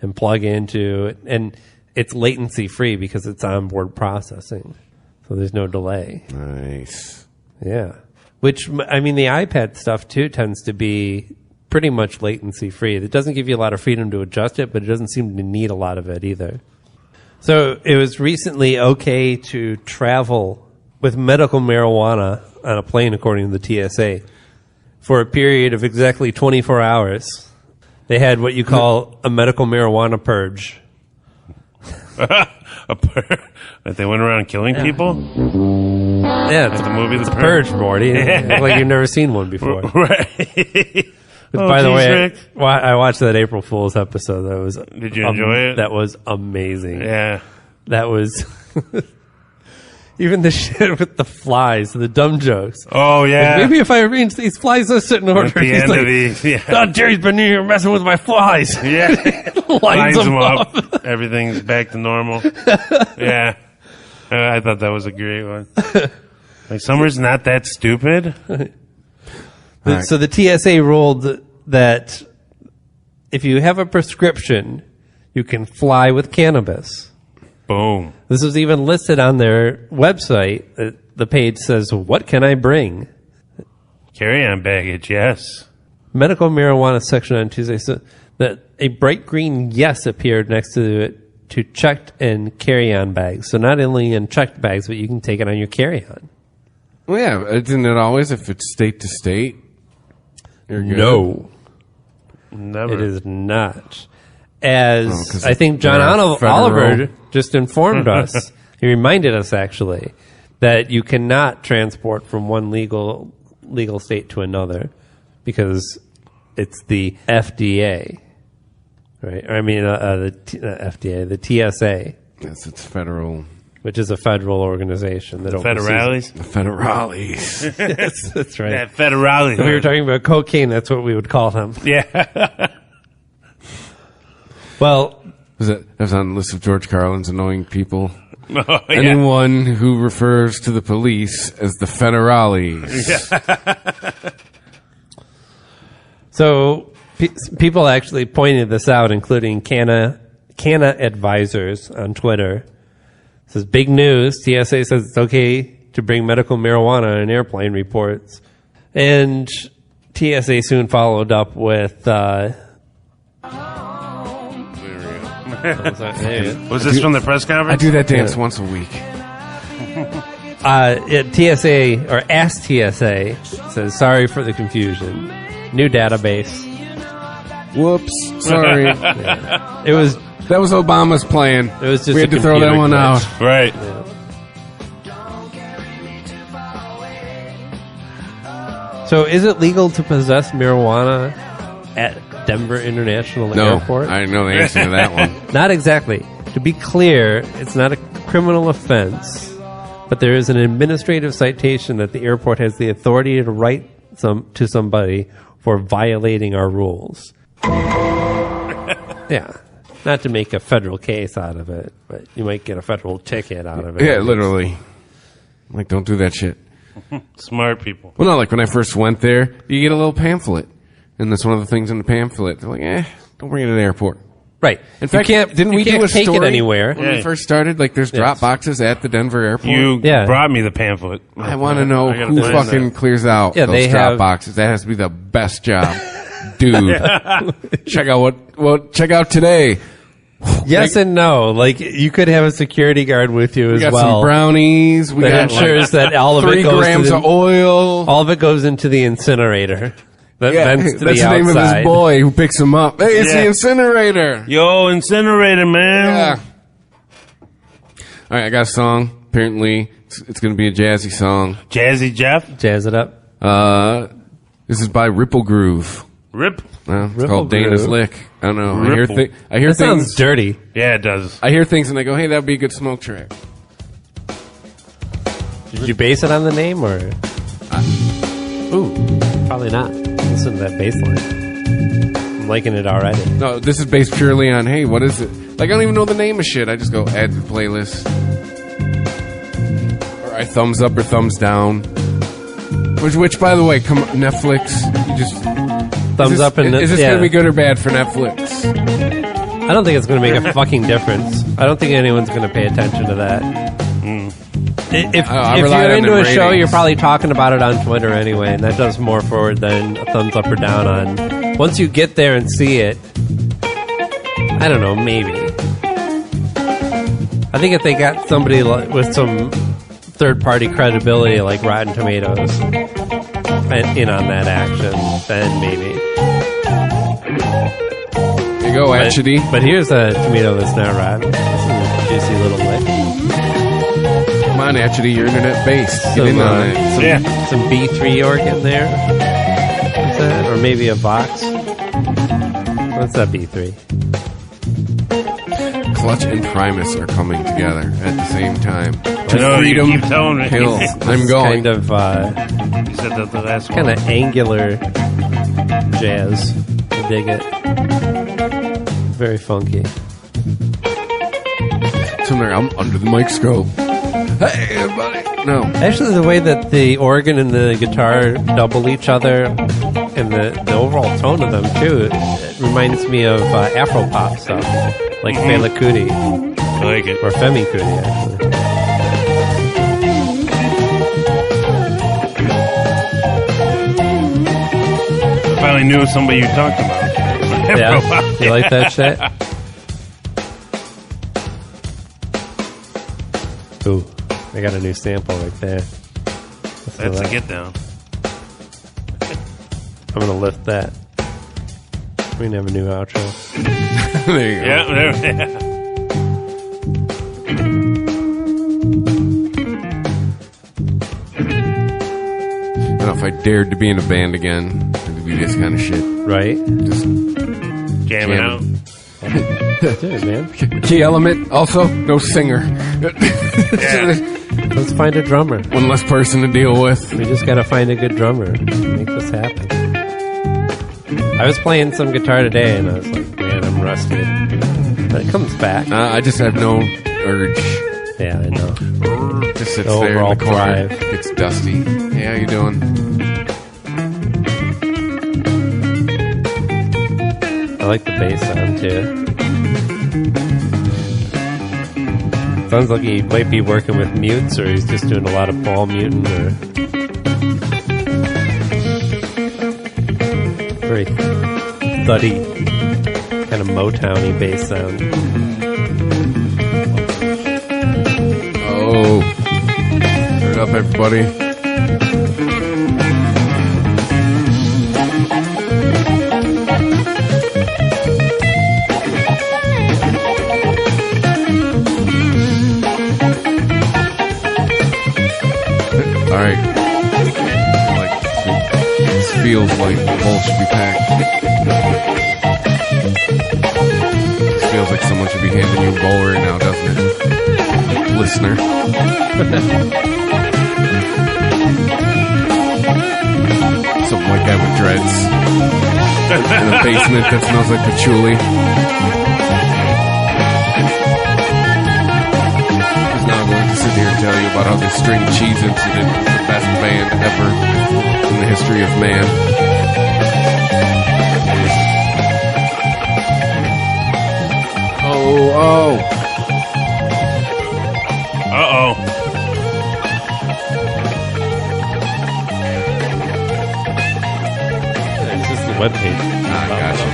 and plug into it. And it's latency free because it's onboard processing. So there's no delay. Nice. Yeah. Which, I mean, the iPad stuff, too, tends to be pretty much latency-free. It doesn't give you a lot of freedom to adjust it, but it doesn't seem to need a lot of it either. So it was recently okay to travel with medical marijuana on a plane, according to the TSA, for a period of exactly 24 hours. They had what you call a medical marijuana purge. That they went around killing people? Yeah, it's the movie The Purge, Morty. Like you've never seen one before. Right. By the way, Rick. I watched that April Fool's episode. That was Did you enjoy it? That was amazing. Yeah. That was... Even the shit with the flies, the dumb jokes. Oh, yeah. Like, maybe if I arrange these flies a certain order. At the He's end like, of these, yeah. Oh, Jerry's been in here messing with my flies. Yeah. Lines them up. Everything's back to normal. Yeah. I thought that was a great one. Like, Summer's not that stupid. So the TSA ruled that if you have a prescription, you can fly with cannabis. Boom. This was even listed on their website. The page says, "What can I bring?" Carry-on baggage, yes. Medical marijuana section on Tuesday said that a bright green yes appeared next to it to checked and carry-on bags. So not only in checked bags, but you can take it on your carry-on. Well, yeah, isn't it always if it's state to state? You're good? No. Never. It is not. As I think they're John Oliver federal. just informed us, he reminded us actually, that you cannot transport from one legal state to another because it's the FDA, right? I mean, the FDA, the TSA. Yes, it's federal. Which is a federal organization. That Federales? The Federales. Yes, that's right. That Federales. If we were talking about cocaine, that's what we would call them. Yeah. Well, that was on the list of George Carlin's annoying people. Oh, yeah. Anyone who refers to the police as the Federales. Yeah. So people actually pointed this out, including Canna Advisors on Twitter. It says, big news. TSA says it's okay to bring medical marijuana on an airplane, reports. And TSA soon followed up with... Was this from the press conference? I do that dance once a week. TSA, or Ask TSA, says, sorry for the confusion. New database. Whoops. Sorry. Yeah. It was... That was Obama's plan. It was just we had to throw that one out. Right. Yeah. So is it legal to possess marijuana at Denver International Airport? I know the answer to that one. Not exactly. To be clear, it's not a criminal offense, but there is an administrative citation that the airport has the authority to write to somebody for violating our rules. Yeah. Not to make a federal case out of it, but you might get a federal ticket out of it. Yeah, literally. Like, don't do that shit. Smart people. Well, no, like when I first went there, you get a little pamphlet. And that's one of the things in the pamphlet. They're like, don't bring it to the airport. Right. In fact, didn't we do a take story it anywhere when we first started? Like, there's drop boxes at the Denver airport. You brought me the pamphlet. I want to know who fucking clears out those drop boxes. That has to be the best job. Dude. Check out today. Yes and no. Like, you could have a security guard with you as well. We got some brownies. We got ensures that all of 3 it goes grams of oil. All of it goes into the incinerator. That's the name of his boy who picks him up. Hey, it's the incinerator. Yo, incinerator, man. Yeah. All right, I got a song. Apparently, it's going to be a jazzy song. Jazzy Jeff? Jazz it up. This is by Ripple Groove. It's Ripple called Dana's Groove. Lick. I don't know. Ripple. I hear That things. sounds dirty. Yeah, it does. I hear things and I go, hey, that'd be a good smoke track. Did you base it on the name, or? Ooh, probably not. Listen to that bass line. I'm liking it already. No, this is based purely on, hey, what is it? Like, I don't even know the name of shit. I just go add to the playlist. Or I thumbs up or thumbs down. Which by the way, come on, Netflix. You just Thumbs up and is this going to be good or bad for Netflix? I don't think it's going to make a fucking difference. I don't think anyone's going to pay attention to that. If you're into a show, you're probably talking about it on Twitter anyway, and that does more forward than a thumbs up or down on. Once you get there and see it, I don't know, maybe. I think if they got somebody with some third-party credibility like Rotten Tomatoes in on that action, then maybe. There you go, Atchity. But here's a tomato that's not rotten. This is a juicy little lick. Come on, Atchity, you're internet-based. Get in on it. Some B3 organ there. What's that? Or maybe a Vox. What's that B3? Clutch and Primus are coming together at the same time. I know, you keep telling me. Hill. I'm going. Kind of, You said that the last one. kind of angular jazz. I dig it. Very funky. Somewhere I'm under the microscope. Hey, everybody. No. Actually, the way that the organ and the guitar double each other and the overall tone of them, too, it reminds me of Afro-pop stuff, like Fela Kuti. I like it. Or Femi could, actually. I finally knew somebody you talked about. Yeah, you like that shit? Ooh, I got a new sample right there. That's a get down. I'm gonna lift that. We can have a new outro. There you go. Yeah, there. I don't know if I dared to be in a band again, it'd be this kind of shit. Right? Just jamming out. That's it, man. Key element, also, no singer. Let's find a drummer. One less person to deal with. We just gotta find a good drummer. Make this happen. I was playing some guitar today, and I was like, man, I'm rusted. But it comes back. I just have no urge. Yeah, I know. Just sits there in the corner. Drive. It's dusty. Hey, how you doing? I like the bass sound, too. Sounds like he might be working with mutes, or he's just doing a lot of palm muting, or... Very thuddy, kind of Motown-y bass sound. Oh. Turn it up, everybody. Alright. This feels like the bowl should be packed. This feels like someone should be handing you a bowl right now, doesn't it? Listener. Some white guy with dreads. In a basement that smells like patchouli. Now I'm going to sit here and tell you about how the String Cheese Incident is the best band ever in the history of man. Oh. Uh-oh. It's just the webpage. I gotcha.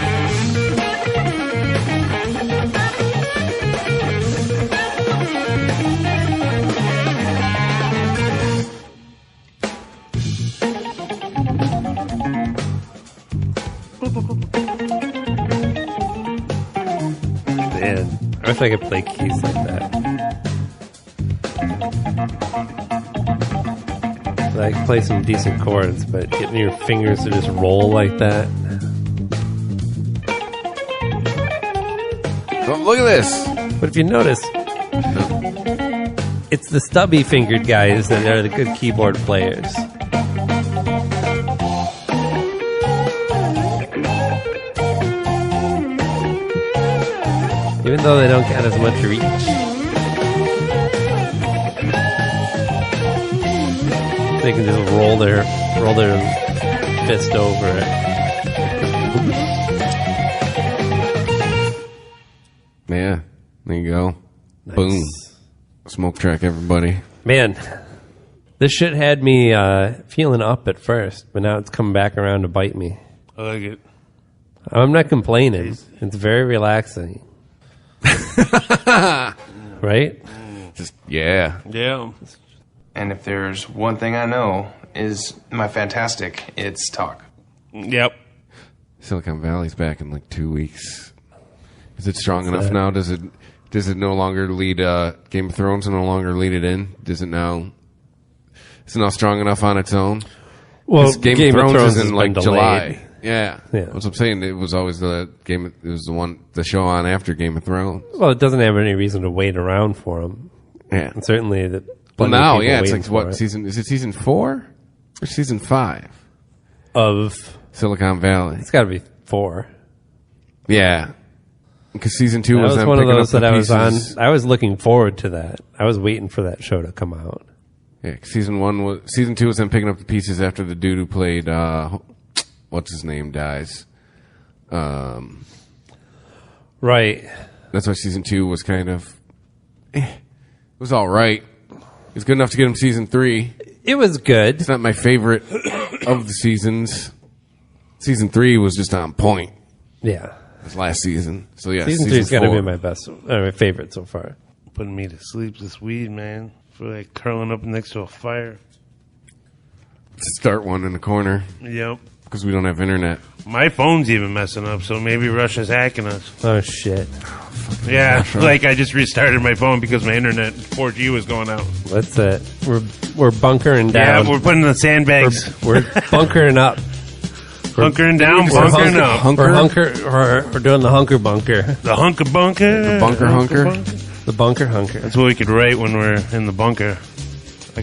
Man, I wish I could play keys like that. I can play some decent chords, but getting your fingers to just roll like that. Oh, look at this. But if you notice, it's the stubby fingered guys that are the good keyboard players. Even though they don't got as much reach. They can just roll their fist over it. Yeah, there you go. Nice. Boom. Smoke track, everybody. Man, this shit had me feeling up at first, but now it's coming back around to bite me. I like it. I'm not complaining. It's very relaxing. Right? Just, yeah. Yeah. And if there's one thing I know is my fantastic, it's talk. Yep. Silicon Valley's back in like 2 weeks. Is it strong enough now? Does it no longer lead Game of Thrones no longer lead it in? Is it now strong enough on its own? Well, Game of Thrones is in like July. Yeah. That's what I'm saying. It was always the show on after Game of Thrones. Well, it doesn't have any reason to wait around for them. Yeah. And certainly that. Well, now, it's like what season? Is it season 4 or season 5 of Silicon Valley? It's got to be 4. Yeah, because season 2 was them one of picking those up that I the was pieces. on. I was looking forward to that. I was waiting for that show to come out. Yeah, season 2 was them picking up the pieces after the dude who played what's his name dies. Right. That's why season 2 was kind of It was all right. It was good enough to get him season 3. It was good. It's not my favorite of the seasons. Season 3 was just on point. Yeah. It was last season. So yeah, season 3's got to be my favorite so far. Putting me to sleep, this weed, man. I feel like curling up next to a fire. Start one in the corner. Yep. Because we don't have internet. My phone's even messing up, so maybe Russia's hacking us. Oh, shit. Yeah, Russia. like I just restarted my phone because my internet 4G was going out. What's that? We're bunkering down. Yeah, we're putting the sandbags. We're bunkering up. Hunkering down, bunkering up. We're doing the hunker bunker. The hunker bunker. The bunker hunker. The bunker hunker. That's what we could write when we're in the bunker. By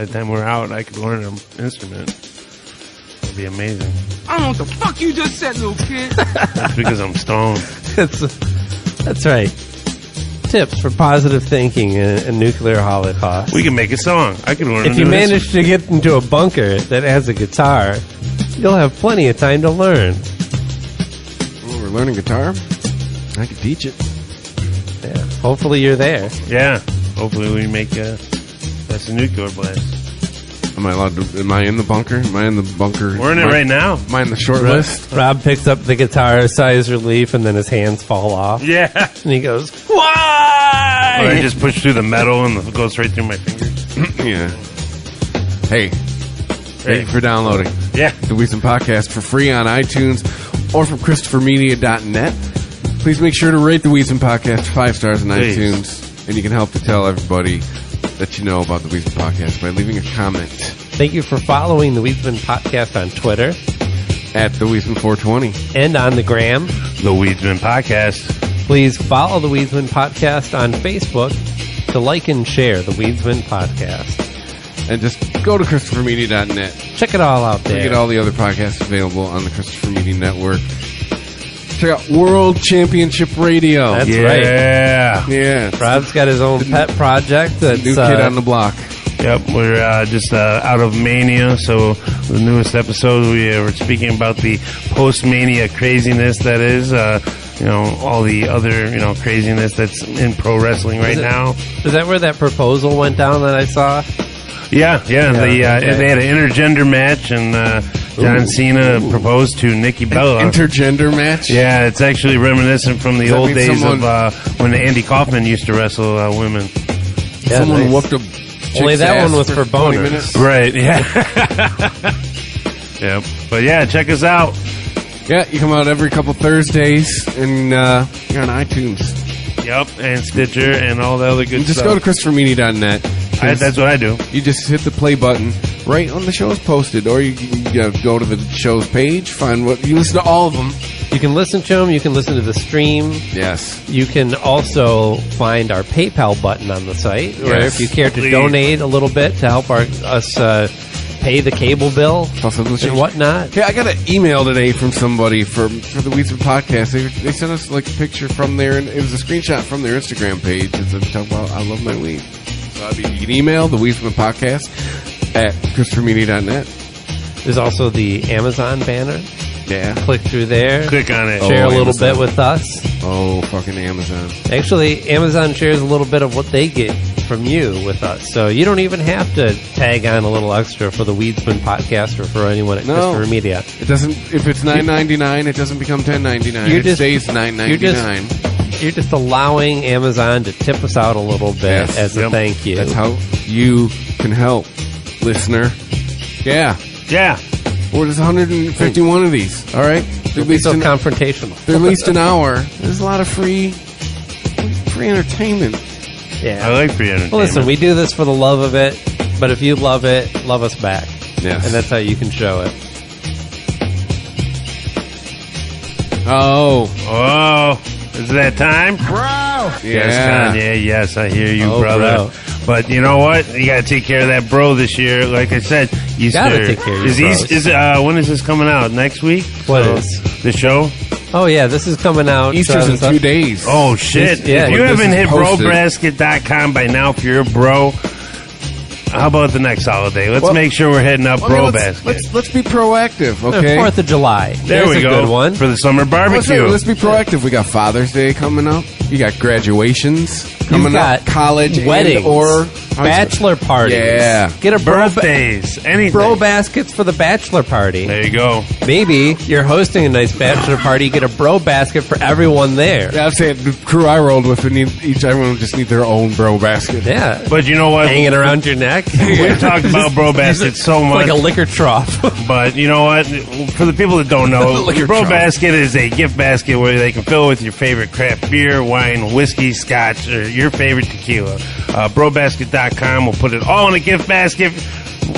the time we're out, I could learn an instrument. That'd be amazing. I don't know what the fuck you just said, little kid. That's because I'm stoned. That's right. Tips for positive thinking in a nuclear holocaust. We can make a song. I could learn. If you manage to get into a bunker that has a guitar, you'll have plenty of time to learn. Oh, we're learning guitar? I can teach it. Yeah. Hopefully you're there. Yeah. Hopefully we make that's a nuclear blast. Am I in the bunker? Am I in the bunker? We're in it right now. Am I in the short list? Rob picks up the guitar, sighs relief, and then his hands fall off. Yeah. And he goes, why? Or I just push through the metal and it goes right through my fingers. Yeah. Hey. Thank you for downloading. Yeah. The Weedsmen Podcast for free on iTunes or from ChristopherMedia.net. Please make sure to rate the Weedsmen Podcast 5 stars on iTunes. And you can help to tell everybody that you know about the Weedsmen Podcast by leaving a comment. Thank you for following the Weedsmen Podcast on Twitter. At the Weedsmen 420. And on the gram. The Weedsmen Podcast. Please follow the Weedsmen Podcast on Facebook to like and share the Weedsmen Podcast. And just go to ChristopherMedia.net. Check it all out there. Look at all the other podcasts available on the Christopher Media Network. Check out World Championship Radio. That's right. Yeah. Rob's got his own pet project. That's new kid on the block. Yep, we're just out of Mania, so the newest episode we're speaking about the post-Mania craziness that is, all the other, craziness that's in pro wrestling right now. Is that where that proposal went down that I saw? Yeah. They had an intergender match, and John Cena proposed to Nikki Bella. Intergender match? Yeah, it's actually reminiscent from the old days of when Andy Kaufman used to wrestle women. Yeah, someone whooped a only that one was for bonus. Right, yeah. Yep. But yeah, check us out. Yeah, you come out every couple Thursdays, and you're on iTunes. Yep, and Stitcher, and all the other good just stuff. Go to ChristopherMedia.net. That's what I do. You just hit the play button right on the show's posted, or you go to the show's page, find you listen to all of them. You can listen to them. You can listen to the stream. Yes. You can also find our PayPal button on the site, where if you care to donate a little bit to help us pay the cable bill and whatnot. Hey, I got an email today from somebody for the Weedsmen Podcast. They sent us like a picture from there, and it was a screenshot from their Instagram page. It's talking about I love my weed. So you can email the Weedsmen Podcast at ChristopherMedia.net. There's also the Amazon banner. Yeah. Click through there. Click on it. Share a little bit with us. Oh, fucking Amazon. Actually, Amazon shares a little bit of what they get from you with us. So you don't even have to tag on a little extra for the Weedsmen Podcast or for anyone at Christopher Media. It doesn't. If it's $9.99, it doesn't become $10.99. It stays $9.99. You're just allowing Amazon to tip us out a little bit as a thank you. That's how you can help, listener. Yeah. Or there's 151 of these. All right. They're at least confrontational. They're at least an hour. There's a lot of free entertainment. Yeah, I like free entertainment. Well, listen, we do this for the love of it, but if you love it, love us back. Yes. And that's how you can show it. Oh, is it that time? Bro! Yes, Kanye, yes, I hear you, brother. Bro. But you know what? You got to take care of that bro this year. Like I said, Easter. Gotta take care of your bros. When is this coming out? Next week? What is? The show? Oh, yeah, this is coming out. Easter's in 2 days. Oh, shit. If you haven't hit brobasket.com by now, if you're a bro, how about the next holiday? Let's make sure we're heading up BroBasket. Let's be proactive, okay? 4th of July. There we go. A good one. For the summer barbecue. Let's be proactive. We got Father's Day coming up. You got graduations. Coming got up, college weddings, or bachelor parties. Yeah. Get a birthdays, anything. Bro baskets for the bachelor party. There you go. Maybe you're hosting a nice bachelor party. You get a bro basket for everyone there. Yeah, I'm saying the crew I rolled with, everyone just need their own bro basket. Yeah. But you know what? Hanging around your neck. We've talked about bro baskets so much. Like a liquor trough. But you know what? For the people that don't know, bro basket is a gift basket where they can fill with your favorite craft beer, wine, whiskey, scotch, or your favorite tequila. Brobasket.com will put it all in a gift basket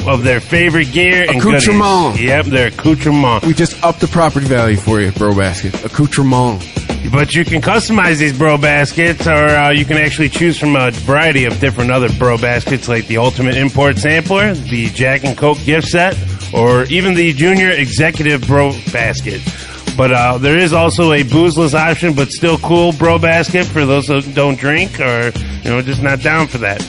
of their favorite gear and accoutrement. Goodies. Yep, their accoutrement. We just upped the property value for you, bro basket. Accoutrement. But you can customize these bro baskets, or you can actually choose from a variety of different other bro baskets, like the Ultimate Import Sampler, the Jack and Coke gift set, or even the Junior Executive Bro Basket. But there is also a boozeless option, but still cool bro basket for those who don't drink or, just not down for that.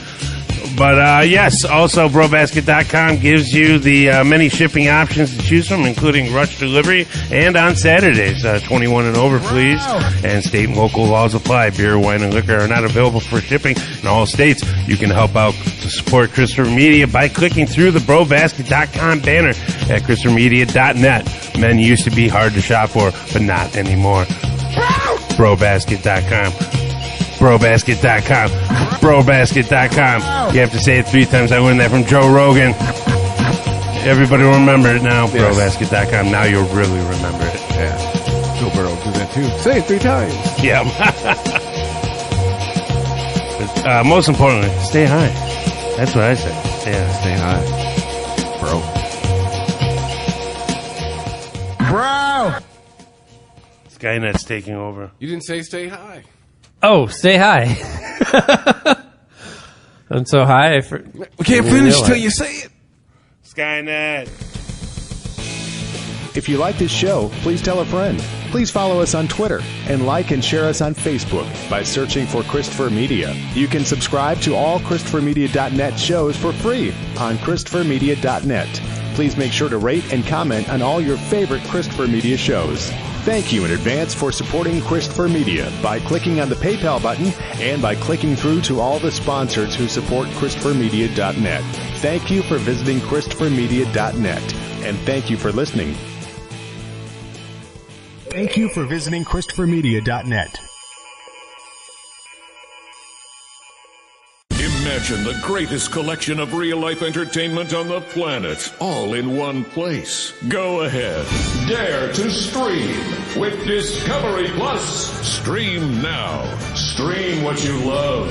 But, yes, also brobasket.com gives you the many shipping options to choose from, including rush delivery and on Saturdays. 21 and over, please. And state and local laws apply. Beer, wine, and liquor are not available for shipping in all states. You can help out to support Christopher Media by clicking through the brobasket.com banner at christophermedia.net. Men used to be hard to shop for, but not anymore. Brobasket.com. Brobasket.com. Brobasket.com. You have to say it 3 times. I learned that from Joe Rogan. Everybody will remember it now. Yes. Brobasket.com. Now you'll really remember it. Yeah. Joe Burrow do that too. Say it 3 times. Yeah. But, most importantly, stay high. That's what I said. Yeah. Stay high. Bro. Skynet's taking over. You didn't say stay high. Oh, stay high. I'm so high. We can't finish till you say it. Skynet. If you like this show, please tell a friend. Please follow us on Twitter and like and share us on Facebook by searching for Christopher Media. You can subscribe to all ChristopherMedia.net shows for free on ChristopherMedia.net. Please make sure to rate and comment on all your favorite Christopher Media shows. Thank you in advance for supporting Christopher Media by clicking on the PayPal button and by clicking through to all the sponsors who support ChristopherMedia.net. Thank you for visiting ChristopherMedia.net, and thank you for listening. Thank you for visiting ChristopherMedia.net. Imagine the greatest collection of real-life entertainment on the planet, all in one place. Go ahead. Dare to stream with Discovery Plus. Stream now. Stream what you love.